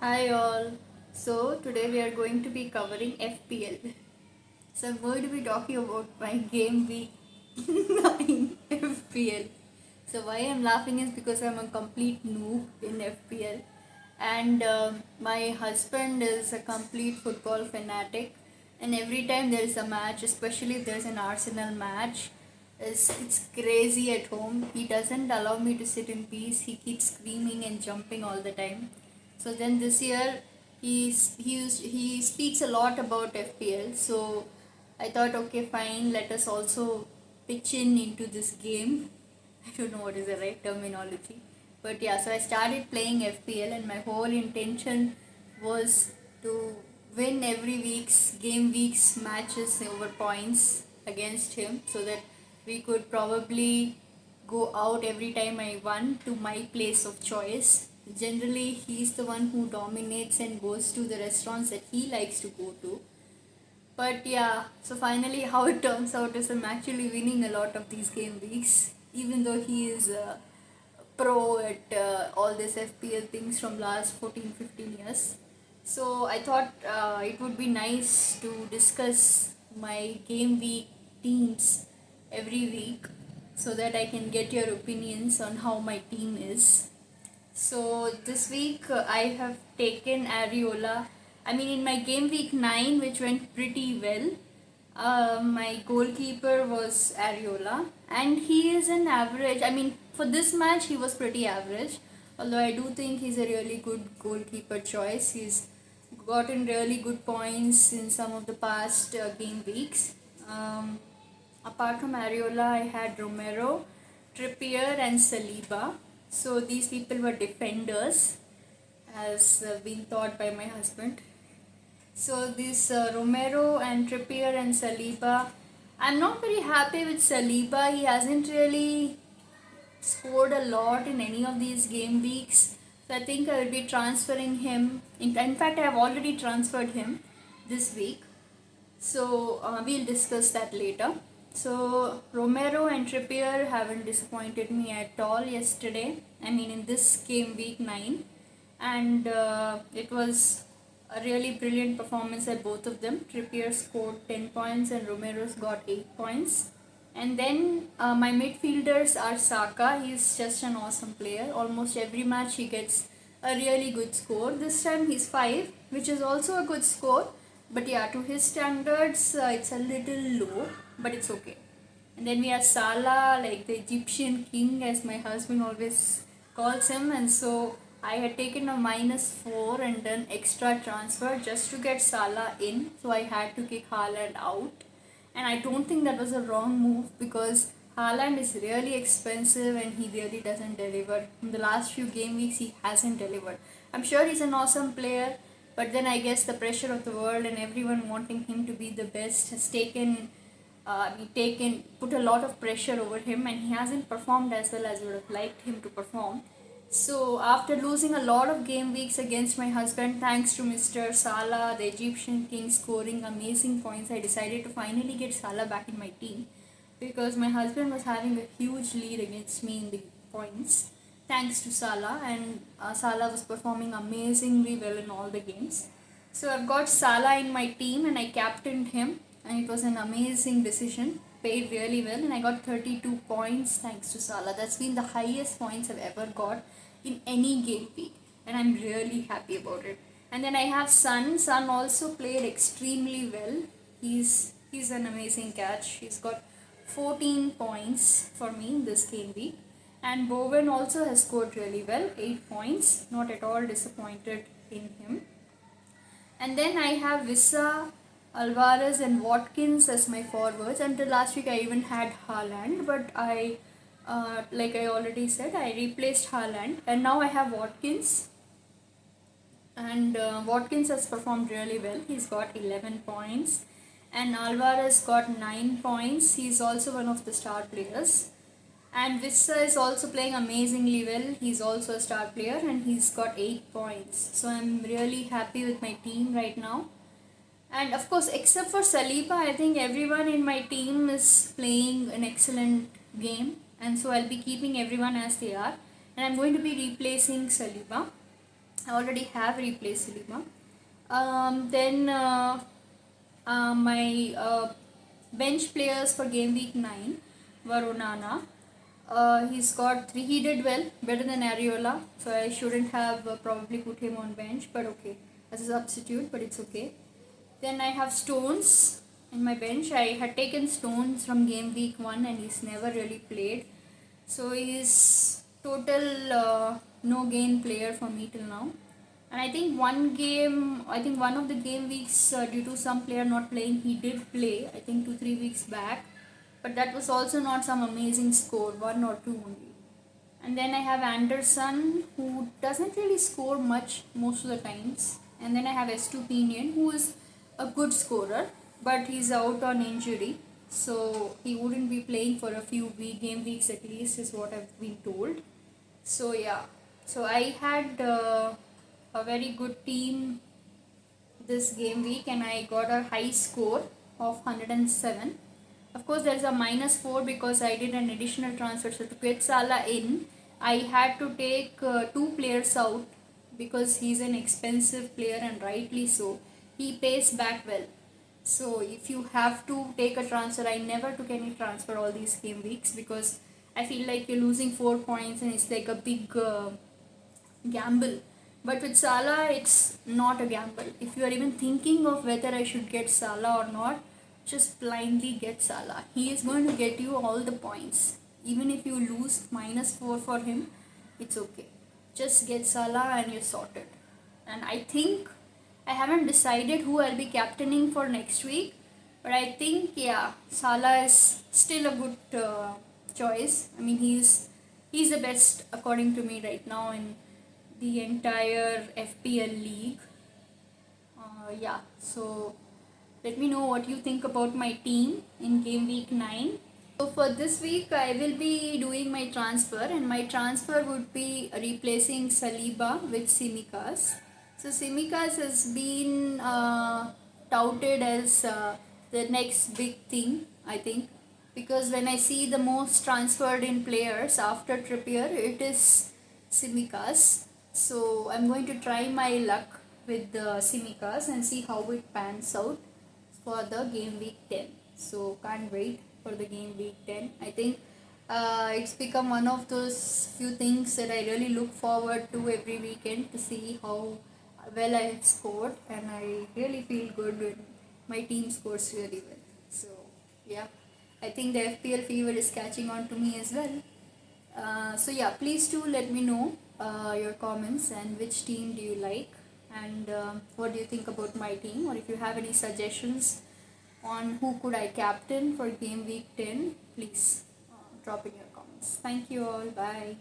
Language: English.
Hi all. So today we are going to be covering FPL. So I'm going to be talking about my game week 9 FPL. So why I'm laughing is because I'm a complete noob in FPL, and my husband is a complete football fanatic. And every time there is a match, especially if there's an Arsenal match, it's crazy at home. He doesn't allow me to sit in peace. He keeps screaming and jumping all the time. So then this year he speaks a lot about FPL. So I thought, okay, fine, let us also pitch in into this game. I don't know what is the right terminology, but yeah. So I started playing FPL, and my whole intention was to win every week's game week's matches over points against him, so that we could probably go out every time I won to my place of choice. Generally, he's the one who dominates and goes to the restaurants that he likes to go to. But yeah, so finally, how it turns out is I'm actually winning a lot of these game weeks, even though he is a pro at all this FPL things from last 14-15 years. So I thought it would be nice to discuss my game week teams every week so that I can get your opinions on how my team is. So this week I have taken Areola. I mean, in my game week 9, which went pretty well, my goalkeeper was Areola, and he is an average. I mean, for this match, he was pretty average. Although I do think he's a really good goalkeeper choice. He's gotten really good points in some of the past game weeks. Apart from Areola, I had Romero, Trippier, and Saliba. So these people were defenders, as been thought by my husband. So this Romero and Trippier and Saliba, I'm not very happy with Saliba. He hasn't really scored a lot in any of these game weeks. So I think I will be transferring him. In fact, I have already transferred him this week. So we'll discuss that later. So Romero and Trippier haven't disappointed me at all yesterday. I mean, in this game week 9, and it was a really brilliant performance at both of them. Trippier scored 10 points and Romero's got 8 points. And then my midfielders are Saka. He's just an awesome player. Almost every match he gets a really good score. This time he's 5, which is also a good score. But yeah, to his standards, it's a little low, but it's okay. And then we have Salah, like the Egyptian King, as my husband always calls him. And so I had taken a -4 and done extra transfer just to get Salah in. So I had to kick Haaland out. And I don't think that was a wrong move, because Haaland is really expensive and he really doesn't deliver. In the last few game weeks, he hasn't delivered. I'm sure he's an awesome player, but then I guess the pressure of the world and everyone wanting him to be the best has put a lot of pressure over him, and he hasn't performed as well as I would have liked him to perform. So after losing a lot of game weeks against my husband, thanks to Mr. Salah, the Egyptian King, scoring amazing points, I decided to finally get Salah back in my team, because my husband was having a huge lead against me in the points. Thanks to Salah, and Salah was performing amazingly well in all the games. So I've got Salah in my team and I captained him, and it was an amazing decision. Paid really well, and I got 32 points thanks to Salah. That's been the highest points I've ever got in any game week, and I'm really happy about it. And then I have Son. Son also played extremely well. He's an amazing catch. He's got 14 points for me in this game week. And Bowen also has scored really well, 8 points. Not at all disappointed in him. And then I have Vissa, Alvarez, and Watkins as my forwards. Until last week, I even had Haaland, but like I already said, I replaced Haaland, and now I have Watkins. And Watkins has performed really well. He's got 11 points, and Alvarez got 9 points. He's also one of the star players. And Vissa is also playing amazingly well. He's also a star player and he's got 8 points. So I'm really happy with my team right now. And of course, except for Saliba, I think everyone in my team is playing an excellent game. And so I'll be keeping everyone as they are. And I'm going to be replacing Saliba. I already have replaced Lima. Then my bench players for game week 9 were Onana. He's got 3. He did well, better than Areola, so I shouldn't have probably put him on bench, but okay, as a substitute, but it's okay. Then I have Stones in my bench. I had taken Stones from game week 1 and he's never really played. So he's total no gain player for me till now. And I think one of the game weeks, due to some player not playing, he did play, I think 2-3 weeks back. But that was also not some amazing score, 1 or 2 only. And then I have Anderson, who doesn't really score much most of the times. And then I have Estupinian, who is a good scorer, but he's out on injury. So he wouldn't be playing for a few game weeks at least, is what I've been told. So yeah, so I had a very good team this game week and I got a high score of 107. Of course, there's a -4 because I did an additional transfer. So to get Salah in, I had to take 2 players out because he's an expensive player and rightly so. He pays back well. So if you have to take a transfer, I never took any transfer all these game weeks because I feel like you're losing 4 points and it's like a big gamble. But with Salah, it's not a gamble. If you are even thinking of whether I should get Salah or not, just blindly get Salah. He is going to get you all the points. Even if you lose -4 for him, it's okay. Just get Salah and you're sorted. And I think I haven't decided who I'll be captaining for next week, but I think yeah, Salah is still a good choice. I mean, he's the best according to me right now in the entire FPL league. Yeah, so let me know what you think about my team in game week 9. So for this week, I will be doing my transfer, and my transfer would be replacing Saliba with Simikas. So Simikas has been touted as the next big thing, I think, because when I see the most transferred in players after Trippier, it is Simikas. So I'm going to try my luck with the Simikas and see how it pans out for the game week 10. So can't wait for the game week 10. I think it's become one of those few things that I really look forward to every weekend to see how well I have scored, and I really feel good when my team scores really well. So yeah, I think the FPL fever is catching on to me as well. So yeah, please do let me know your comments and which team do you like, and what do you think about my team, or if you have any suggestions on who could I captain for game week 10, please drop in your comments. Thank you all. Bye.